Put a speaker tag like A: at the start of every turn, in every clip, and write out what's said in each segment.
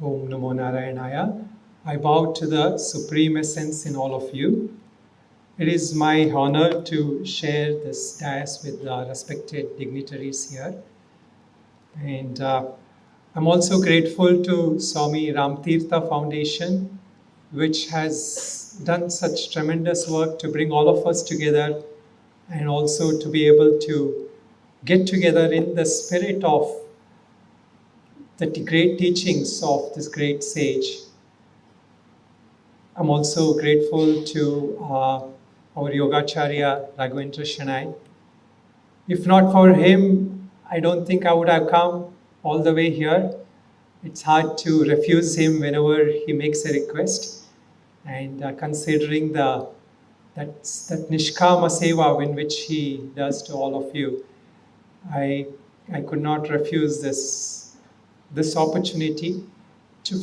A: Om Namo Narayanaya. I bow to the Supreme Essence in all of you. It is my honor to share this dais with the respected dignitaries here. And I'm also grateful to Swami Tirtha Foundation, which has done such tremendous work to bring all of us together and also to be able to get together in the spirit of the great teachings of this great sage. I'm also grateful to our Yogacharya Raghavendra Shanai. If not for him, I don't think I would have come all the way here. It's hard to refuse him whenever he makes a request. And considering that Nishkama Seva in which he does to all of you, I could not refuse this opportunity.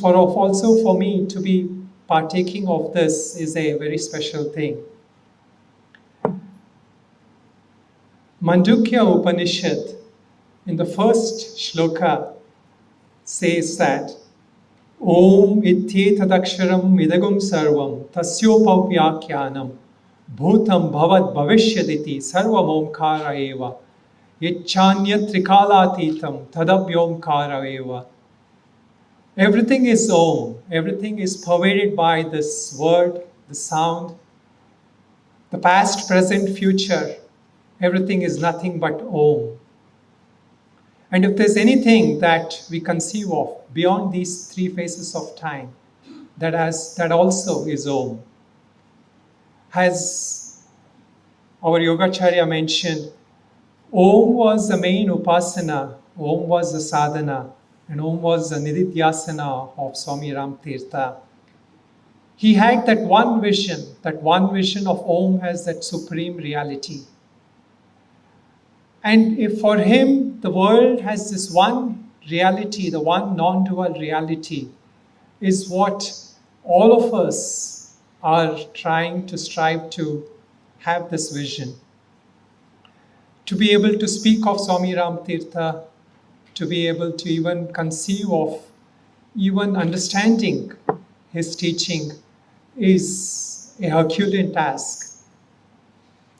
A: Also for me to be partaking of this is a very special thing. Mandukya Upanishad in the first shloka says that Om ityetadaksharam idagum sarvam tasyopapyakhyanam bhutam bhavat bhavishyaditi sarvam omkara eva yachanyat trikalatitam tadabhyomkara eva. Everything is Om. Everything is pervaded by this word, the sound, the past, present, future. Everything is nothing but Om. And if there's anything that we conceive of beyond these three phases of time, that also is Om. As our Yogacharya mentioned, Om was the main upasana, Om was the sadhana, and Om was the nididhyasana of Swami Tirtha. He had that one vision of Om as that supreme reality. And if for him, the world has this one reality, the one non-dual reality, is what all of us are trying to strive to have this vision. To be able to speak of Swami Tirtha, to be able to even conceive of, even understanding his teaching is a Herculean task.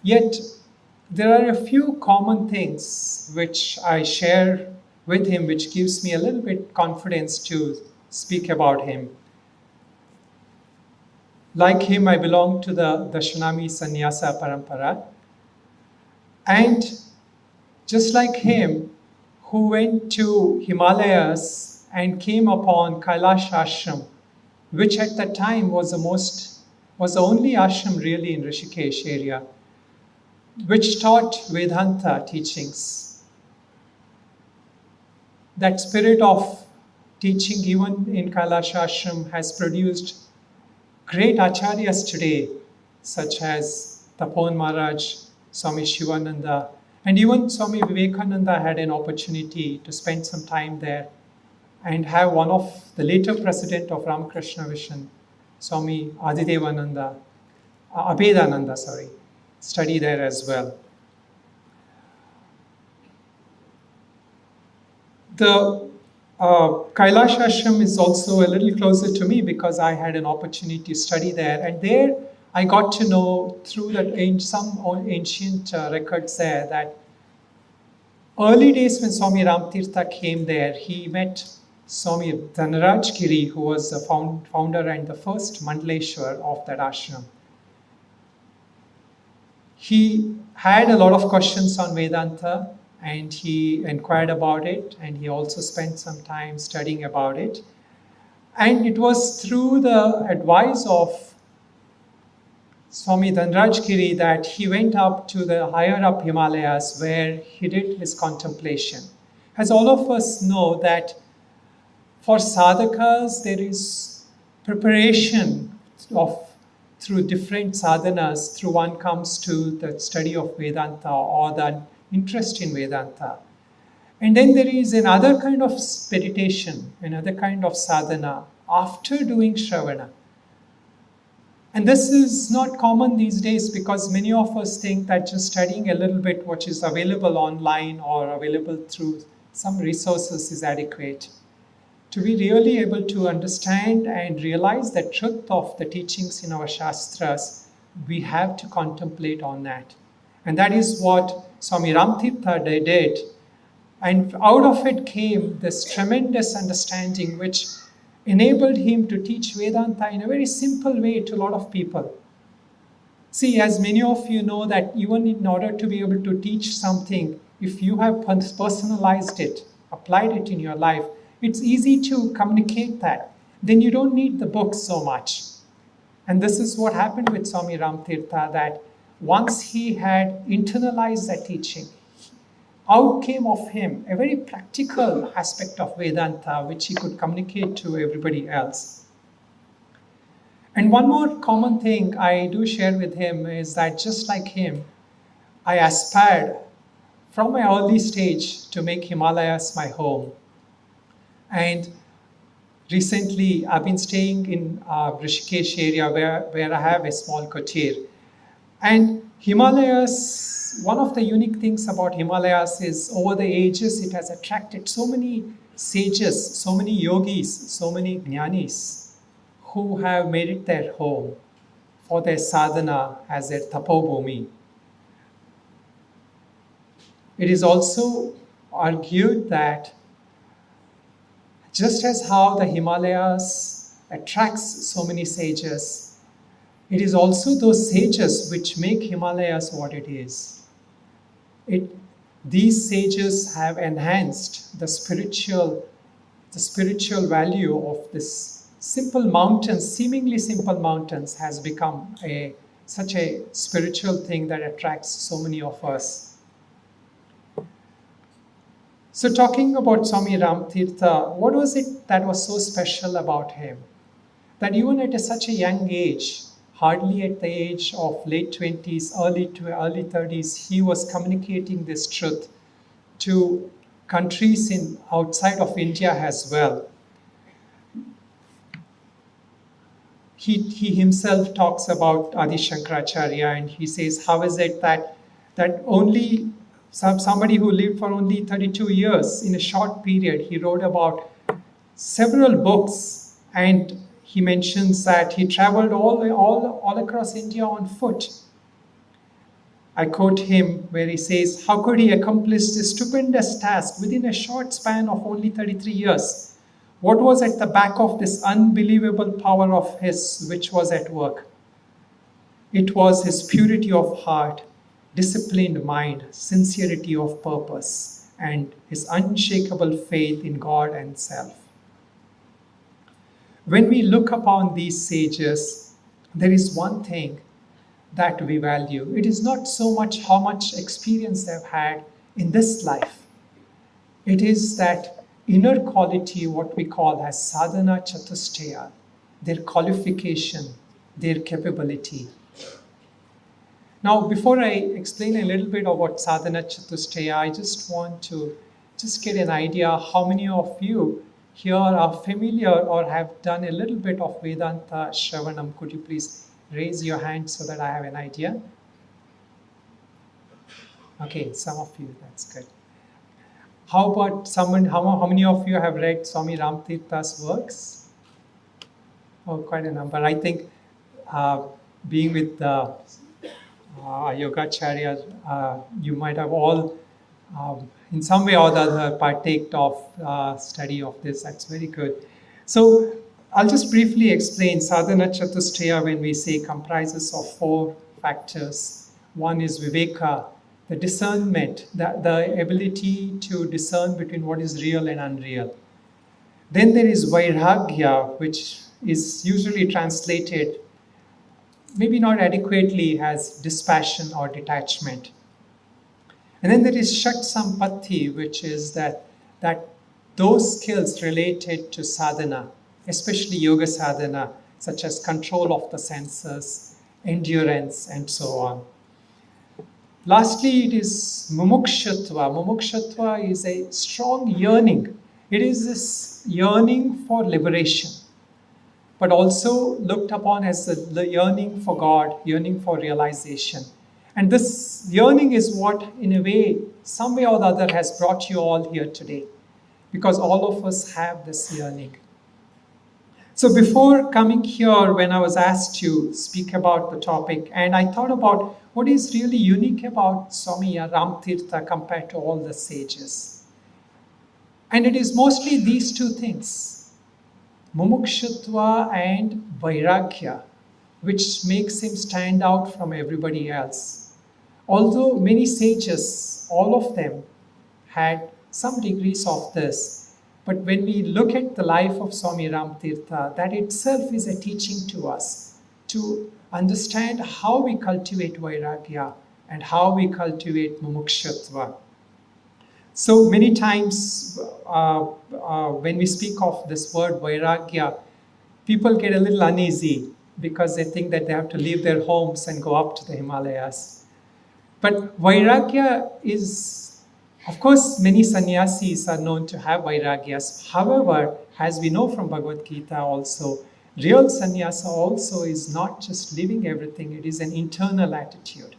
A: Yet, there are a few common things which I share with him, which gives me a little bit confidence to speak about him. Like him, I belong to the Darshanami Sannyasa Parampara. And just like him, who went to Himalayas and came upon Kailash Ashram, which at that time was the only ashram really in Rishikesh area, which taught Vedanta teachings. That spirit of teaching even in Kailash Ashram has produced great acharyas today, such as Tapon Maharaj, Swami Shivananda, and even Swami Vivekananda had an opportunity to spend some time there and have one of the later president of Ramakrishna Mission, Swami Abhedananda, study there as well. The Kailash Ashram is also a little closer to me because I had an opportunity to study there, and there I got to know through some ancient records there that early days when Swami Tirtha came there, he met Swami Dhanaraj Giri, who was the founder and the first Mandaleshwar of that ashram. He had a lot of questions on Vedanta and he inquired about it, and he also spent some time studying about it. And it was through the advice of Swami Dhanaraj Giri that he went up to the higher up Himalayas where he did his contemplation. As all of us know that for sadhakas there is preparation through different sadhanas, through one comes to the study of Vedanta or the interest in Vedanta. And then there is another kind of meditation, another kind of sadhana after doing Shravana. And this is not common these days because many of us think that just studying a little bit what is available online or available through some resources is adequate. to be really able to understand and realize the truth of the teachings in our Shastras, we have to contemplate on that. And that is what Swami Tirtha did. And out of it came this tremendous understanding which enabled him to teach Vedanta in a very simple way to a lot of people. See, as many of you know, that even in order to be able to teach something, if you have personalized it, applied it in your life, it's easy to communicate that. Then you don't need the book so much. And this is what happened with Swami Tirtha, that once he had internalized that teaching, out came of him a very practical aspect of Vedanta, which he could communicate to everybody else. And one more common thing I do share with him is that just like him, I aspired from my early stage to make Himalayas my home. And recently I've been staying in Rishikesh area where I have a small cottair. And Himalayas, one of the unique things about Himalayas is over the ages it has attracted so many sages, so many yogis, so many jnanis who have made it their home for their sadhana as their tapobhumi. It is also argued that just as how the Himalayas attracts so many sages, it is also those sages which make Himalayas what it is. These sages have enhanced the spiritual value of this simple mountains, seemingly simple mountains, has become such a spiritual thing that attracts so many of us. So talking about Swami Tirtha, what was it that was so special about him? That even at such a young age, hardly at the age of late 20s, early 30s, he was communicating this truth to countries outside of India as well. He himself talks about Adi Shankaracharya, and he says, how is it that only somebody who lived for only 32 years, in a short period, he wrote about several books, and he mentions that he traveled all across India on foot. I quote him where he says, how could he accomplish this stupendous task within a short span of only 33 years? What was at the back of this unbelievable power of his which was at work? It was his purity of heart, disciplined mind, sincerity of purpose, and his unshakable faith in God and self. When we look upon these sages, there is one thing that we value. It is not so much how much experience they've had in this life. It is that inner quality, what we call as sadhana chatushtaya, their qualification, their capability. Now, before I explain a little bit about sadhana chatushtaya, I just want to get an idea how many of you here are familiar or have done a little bit of Vedanta Shravanam. Could you please raise your hand so that I have an idea? Okay, some of you, that's good. How about someone, how many of you have read Swami Tirtha's works? Oh, quite a number. I think being with the Yogacharya, you might have all in some way or the other partaked of study of this. That's very good. So I'll just briefly explain. Sadhana Chatushtaya, when we say, comprises of 4 factors. One is Viveka, the discernment, the ability to discern between what is real and unreal. Then there is Vairagya, which is usually translated, maybe not adequately, as dispassion or detachment. And then there is Shat Sampatti, which is that those skills related to sadhana, especially yoga sadhana, such as control of the senses, endurance, and so on. Lastly, it is Mumukshutva. Mumukshutva is a strong yearning. It is this yearning for liberation, but also looked upon as the yearning for God, yearning for realization. And this yearning is what, in a way, some way or the other, has brought you all here today. because all of us have this yearning. So before coming here, when I was asked to speak about the topic, and I thought about what is really unique about Swami Ram Tirtha compared to all the sages. And it is mostly these two things, mumukshutva and vairagya, which makes him stand out from everybody else. Although many sages, all of them, had some degrees of this, but when we look at the life of Swami Ram Tirtha, that itself is a teaching to us to understand how we cultivate vairagya and how we cultivate mumukshutva. So many times when we speak of this word vairagya, people get a little uneasy because they think that they have to leave their homes and go up to the Himalayas. But vairagya is, of course, many sannyasis are known to have vairagyas. However, as we know from Bhagavad Gita also, real sannyasa also is not just leaving everything, it is an internal attitude.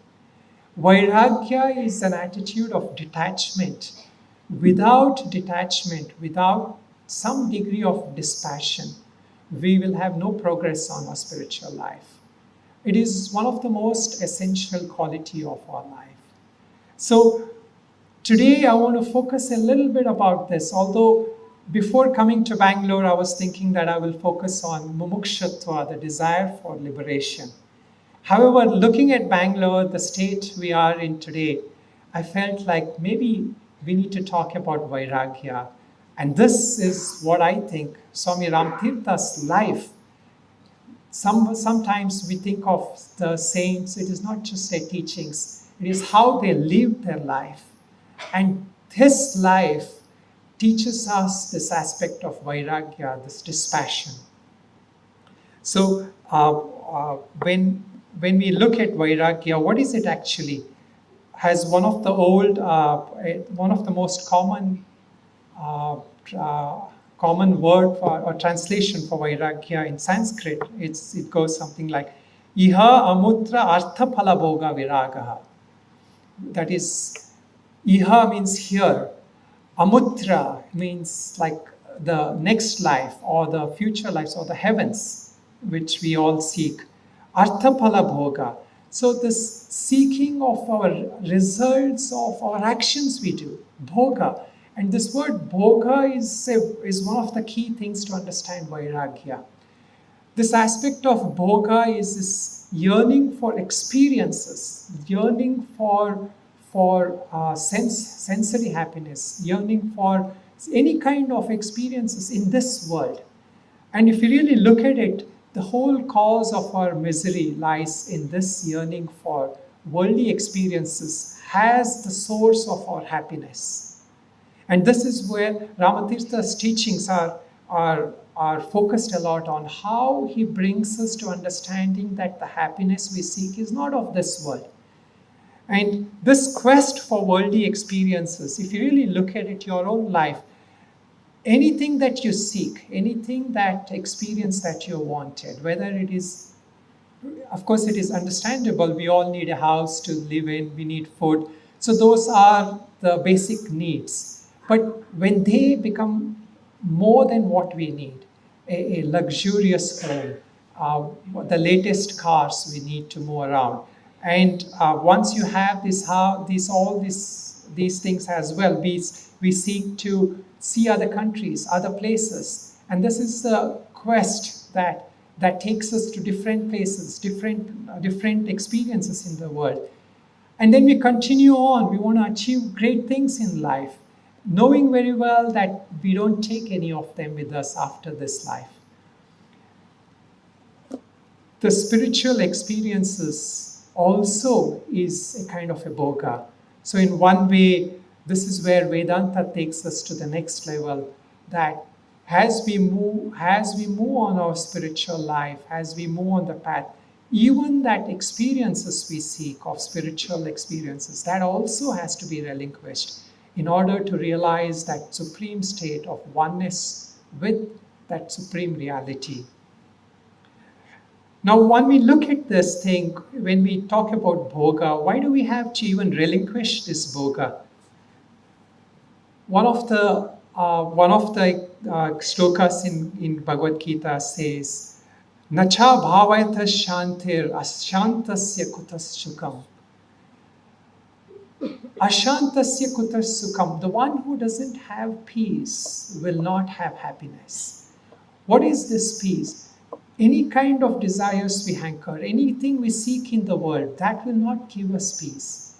A: Vairagya is an attitude of detachment. Without detachment, without some degree of dispassion, we will have no progress on our spiritual life. It is one of the most essential quality of our life. So today I want to focus a little bit about this, although before coming to Bangalore, I was thinking that I will focus on mumukshutva, the desire for liberation. However, looking at Bangalore, the state we are in today, I felt like maybe we need to talk about vairagya. And this is what I think Swami Ram Tirtha's life. Sometimes we think of the saints, it is not just their teachings, it is how they lived their life. And his life teaches us this aspect of vairagya, this dispassion. So when we look at vairagya, what is it actually? Has one of the most common word or translation for vairagya in Sanskrit, it goes something like Iha amutra artha phala bhoga viragaha. That is, Iha means here, amutra means like the next life or the future lives or the heavens, which we all seek. Artha phala bhoga. So this seeking of our results of our actions we do, bhoga. And this word bhoga is one of the key things to understand vairagya. This aspect of bhoga is this yearning for experiences, yearning for sensory happiness, yearning for any kind of experiences in this world. And if you really look at it, the whole cause of our misery lies in this yearning for worldly experiences as the source of our happiness. And this is where Ramatirtha's teachings are focused a lot on how he brings us to understanding that the happiness we seek is not of this world. And this quest for worldly experiences, if you really look at it, your own life, anything that you seek, anything that experience that you wanted, whether it is, of course it is understandable, we all need a house to live in, we need food. So those are the basic needs. But when they become more than what we need, a luxurious home, the latest cars we need to move around. And once you have these things as well, we seek to see other countries, other places. And this is the quest that takes us to different places, different experiences in the world. And then we continue on. We want to achieve great things in life, knowing very well that we don't take any of them with us after this life. The spiritual experiences also is a kind of a bhoga. So in one way, this is where Vedanta takes us to the next level, that as we move on our spiritual life, as we move on the path, even that experiences we seek of spiritual experiences, that also has to be relinquished in order to realize that supreme state of oneness with that supreme reality. Now, when we look at this thing, when we talk about bhoga, why do we have to even relinquish this bhoga? One of the one of the shlokas in Bhagavad Gita says, Nacha bhavayata shantir ashantasya kutas shukam. Ashantasya kutas sukam. The one who doesn't have peace will not have happiness. What is this peace? Any kind of desires we hanker, anything we seek in the world, that will not give us peace.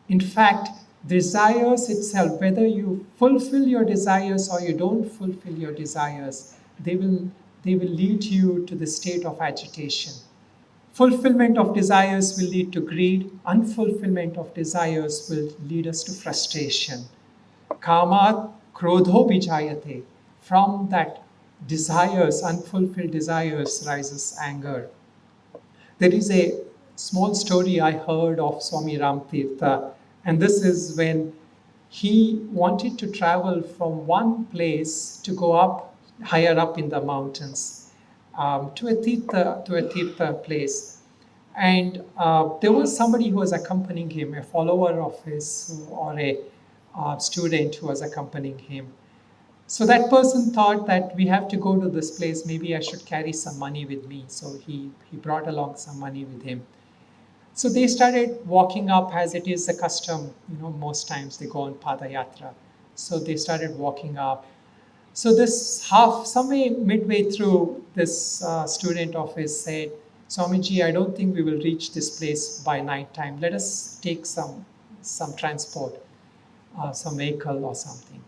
A: In fact, desires itself, whether you fulfill your desires or you don't fulfill your desires, they will lead you to the state of agitation. Fulfillment of desires will lead to greed. Unfulfillment of desires will lead us to frustration. Kamat krodho vijayate. From that desires, unfulfilled desires, rises anger. There is a small story I heard of Swami Tirtha, and this is when he wanted to travel from one place to go up, higher up in the mountains, to a Tirtha place. And there was somebody who was accompanying him, a follower of his, or a student who was accompanying him. So that person thought that we have to go to this place, maybe I should carry some money with me. So he brought along some money with him. So they started walking up, as it is the custom, most times they go on Padayatra. So they started walking up. So this somewhere midway through, this student of his said, Swamiji, I don't think we will reach this place by night time. Let us take some transport, some vehicle or something.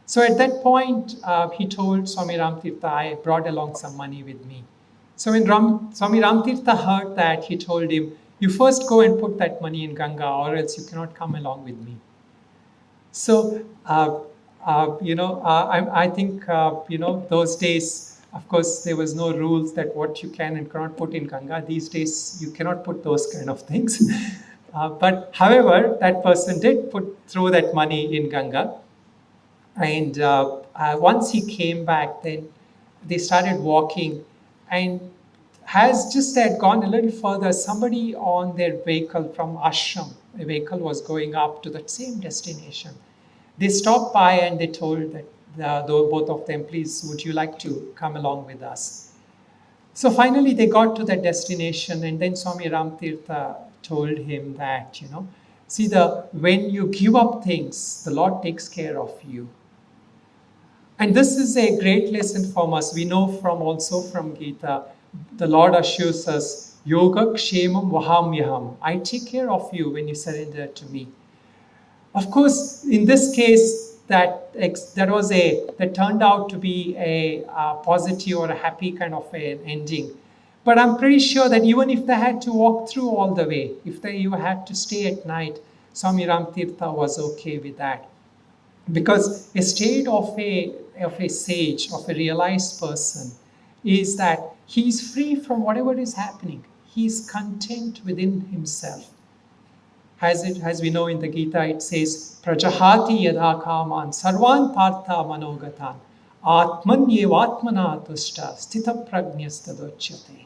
A: So at that point, he told Swami Tirtha, I brought along some money with me. So when Swami Tirtha heard that, he told him, you first go and put that money in Ganga, or else you cannot come along with me. So, I think, those days, of course, there was no rules that what you can and cannot put in Ganga. These days, you cannot put those kind of things. But however, that person did throw that money in Ganga. And once he came back, then they started walking, and they had gone a little further, somebody on their vehicle from ashram, a vehicle was going up to that same destination. They stopped by and they told that both of them, please, would you like to come along with us? So finally they got to that destination, and then Swami Tirtha told him that, see, when you give up things, the Lord takes care of you. And this is a great lesson from us. We know also from Gita, the Lord assures us, Yoga Kshemam Vahamyaham. I take care of you when you surrender to me. Of course, in this case, that turned out to be a positive or a happy kind of an ending. But I'm pretty sure that even if they had to walk through all the way, if you had to stay at night, Swami Tirtha was okay with that. Because a state of a sage, of a realized person, is that he is free from whatever is happening. He is content within himself. As we know in the Gita, it says, Prajahati yadha kaman sarvan partha manogatan atmanyevatmana tushta sthita prajnastadochyate.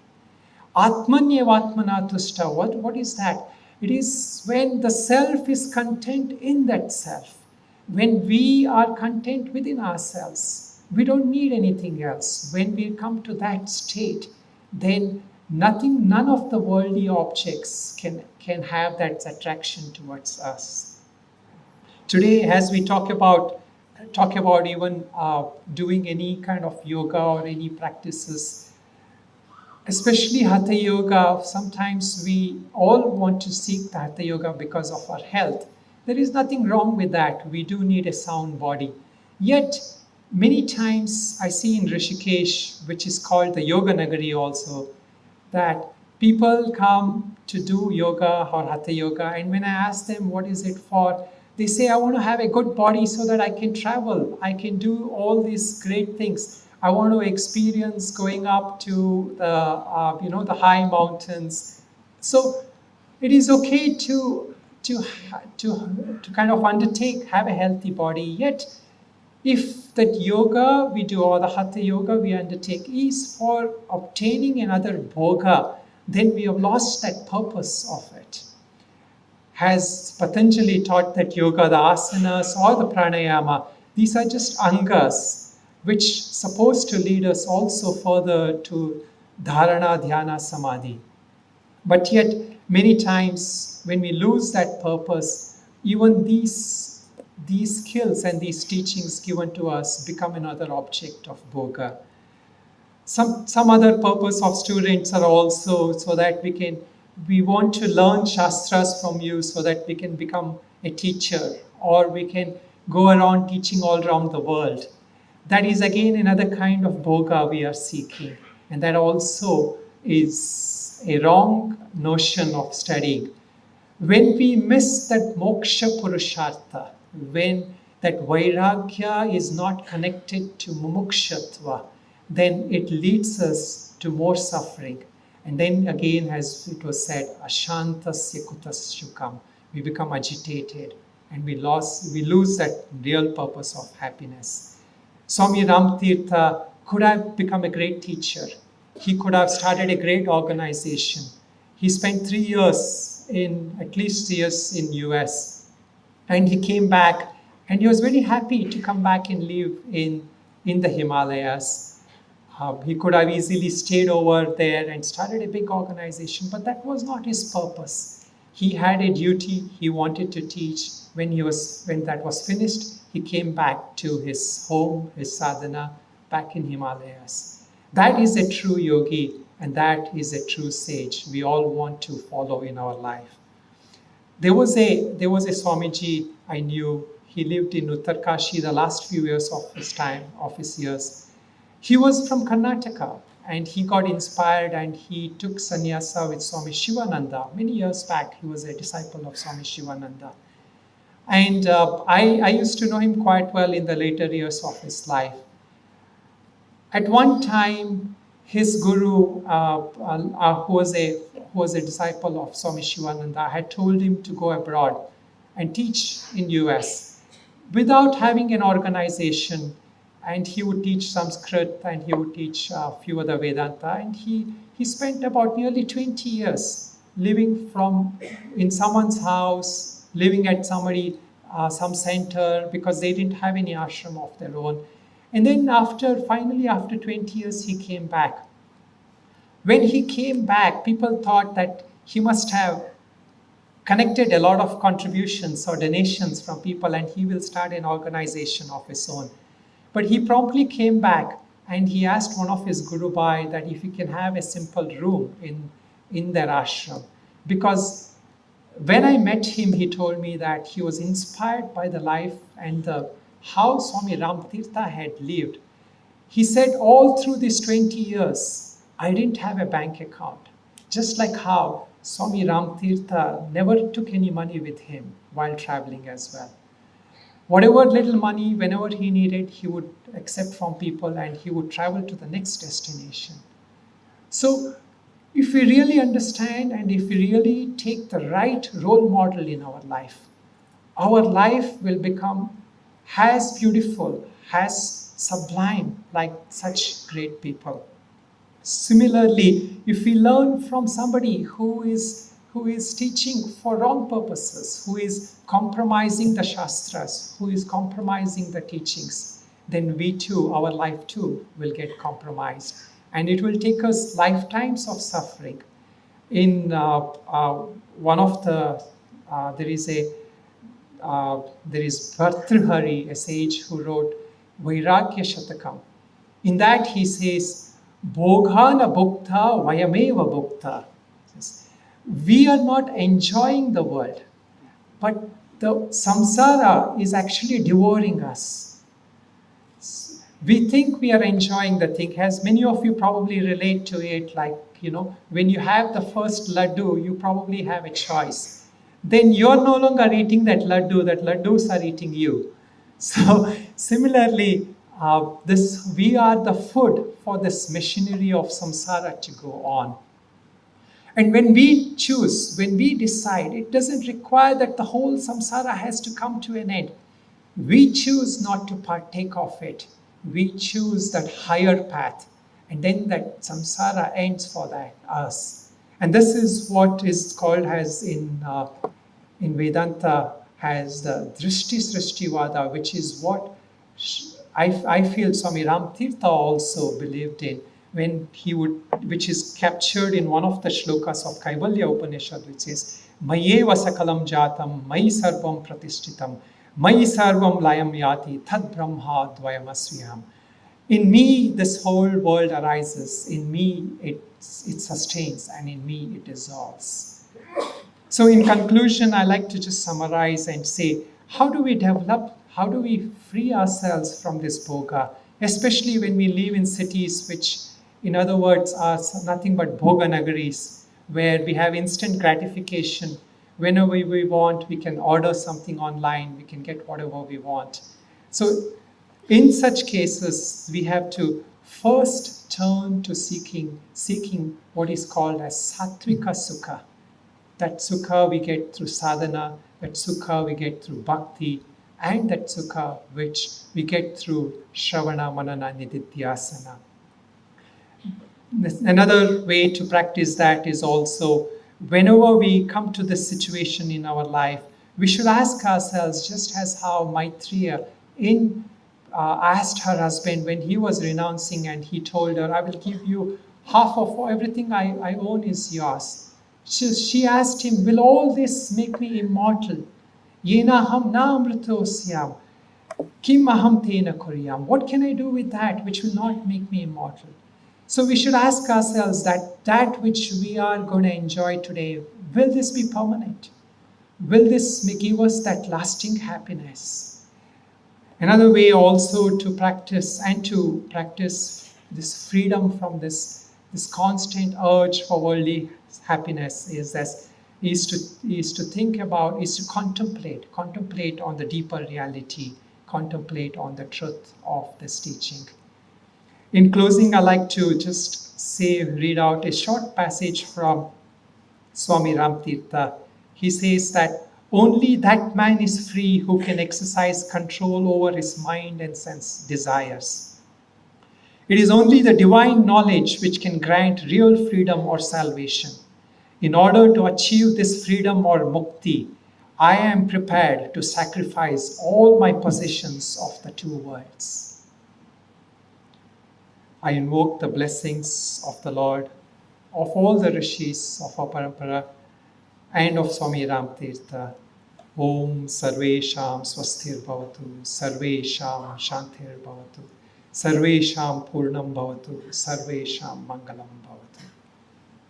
A: Atmanyevatmana tushta, what is that? It is when the self is content in that self. When we are content within ourselves, we don't need anything else. When we come to that state, then none of the worldly objects can have that attraction towards us. Today, as we talk about even doing any kind of yoga or any practices, especially Hatha Yoga, sometimes we all want to seek the Hatha Yoga because of our health. There is nothing wrong with that. We do need a sound body. Yet, many times I see in Rishikesh, which is called the Yoga Nagari also, that people come to do yoga or Hatha Yoga, and when I ask them what is it for, they say, I want to have a good body so that I can travel. I can do all these great things. I want to experience going up to the high mountains. So it is okay to kind of have a healthy body. Yet, if that yoga we do, or the Hatha Yoga we undertake, is for obtaining another Bhoga, then we have lost that purpose of it. Has Patanjali taught that yoga, the asanas or the pranayama, These are just angas, which supposed to lead us also further to dharana, dhyana, samadhi. But yet, many times when we lose that purpose, even these skills and these teachings given to us become another object of Bhoga. Some other purpose of students are also so that we want to learn shastras from you so that we can become a teacher, or we can go around teaching all around the world. That is again another kind of Bhoga we are seeking, and that also is a wrong notion of studying. When we miss that moksha purushartha, when that Vairagya is not connected to mumukshatva, then it leads us to more suffering. And then again, as it was said, ashantasya kutas shukam, we become agitated and we lose that real purpose of happiness. Swami Tirtha could have become a great teacher. He could have started a great organization. He spent 3 years at least 3 years in US, and he came back, and he was very happy to come back and live in the Himalayas. He could have easily stayed over there and started a big organization, but that was not his purpose. He had a duty. He wanted to teach. When that was finished, he came back to his home, his sadhana, back in Himalayas. That is a true yogi, and that is a true sage we all want to follow in our life. There was a Swamiji I knew. He lived in Uttarkashi the last few years of his years. He was from Karnataka, and he got inspired and he took sannyasa with Swami Shivananda. Many years back, he was a disciple of Swami Shivananda. And I used to know him quite well in the later years of his life. At one time, his guru, who was a disciple of Swami Shivananda, had told him to go abroad and teach in US without having an organization. And he would teach Sanskrit, and he would teach a few other Vedanta. And he spent about nearly 20 years living in someone's house, living at some center, because they didn't have any ashram of their own. And then finally after 20 years, he came back. When he came back, people thought that he must have connected a lot of contributions or donations from people, and he will start an organization of his own. But he promptly came back and he asked one of his Guru Bhai that if he can have a simple room in their ashram. Because when I met him, he told me that he was inspired by the life and how Swami Tirtha had lived. He said, all through these 20 years, I didn't have a bank account. Just like how Swami Tirtha never took any money with him while traveling as well. Whatever little money, whenever he needed, he would accept from people and he would travel to the next destination. So if we really understand and if we really take the right role model in our life will become as beautiful, as sublime like such great people. Similarly, if we learn from somebody who is teaching for wrong purposes, who is compromising the shastras, who is compromising the teachings, then we too, our life too, will get compromised. And it will take us lifetimes of suffering. In one of there is Bhartrihari, a sage who wrote Vairagya Shatakam. In that he says, Bhoga na bhukta vayameva bhukta. We are not enjoying the world, but the samsara is actually devouring us. We think we are enjoying the thing, as many of you probably relate to it, like, when you have the first laddu, you probably have a choice. Then you're no longer eating that laddus are eating you. So similarly, we are the food for this machinery of samsara to go on. And when we choose, when we decide, it doesn't require that the whole samsara has to come to an end. We choose not to partake of it. We choose that higher path. And then that samsara ends for us. And this is what is called as in Vedanta as the Drishti Srishtivada, which is what I feel Swami Ram Tirtha also believed in, when he would, which is captured in one of the shlokas of Kaivalya Upanishad, which is Mayeva Sakalam Jatam, Mai Sarvam Pratishtitam, Mai Sarvam Layam Yati, Tad Brahma Dvayamasviham. In me, this whole world arises. In me, it sustains, and in me, it dissolves. So in conclusion, I like to just summarize and say, how do we develop, how do we free ourselves from this bhoga, especially when we live in cities which, in other words, are nothing but bhoga nagaris, where we have instant gratification. Whenever we want, we can order something online, we can get whatever we want. So in such cases, we have to first turn to seeking what is called as sattvika sukha. That sukha we get through sadhana, that sukha we get through bhakti, and that sukha which we get through shravana, manana, nididhyasana. Another way to practice that is also, whenever we come to this situation in our life, we should ask ourselves, just as how Maitreya asked her husband when he was renouncing, and he told her, I will give you half of everything I own is yours. She asked him, will all this make me immortal? Yena ham na amritosyam, kim aham tena kuryam. What can I do with that which will not make me immortal? So we should ask ourselves that which we are going to enjoy today, will this be permanent? Will this give us that lasting happiness? Another way also to practice this freedom from this constant urge for worldly happiness is to contemplate on the deeper reality, contemplate on the truth of this teaching. In closing, I like to just read out a short passage from Swami Ram Tirtha. He says that only that man is free who can exercise control over his mind and sense desires. It is only the divine knowledge which can grant real freedom or salvation. In order to achieve this freedom or mukti, I am prepared to sacrifice all my possessions of the two worlds. I invoke the blessings of the Lord, of all the rishis of our parampara, and of Swami Ram Tirtha. Om Sarvesham Swastir Bhavatu, Sarvesham Shantir Bhavatu, Sarvesham Purnam Bhavatu, Sarvesham Mangalam Bhavatu.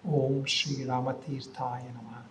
A: Om Shri Ramatirthaya Namaha.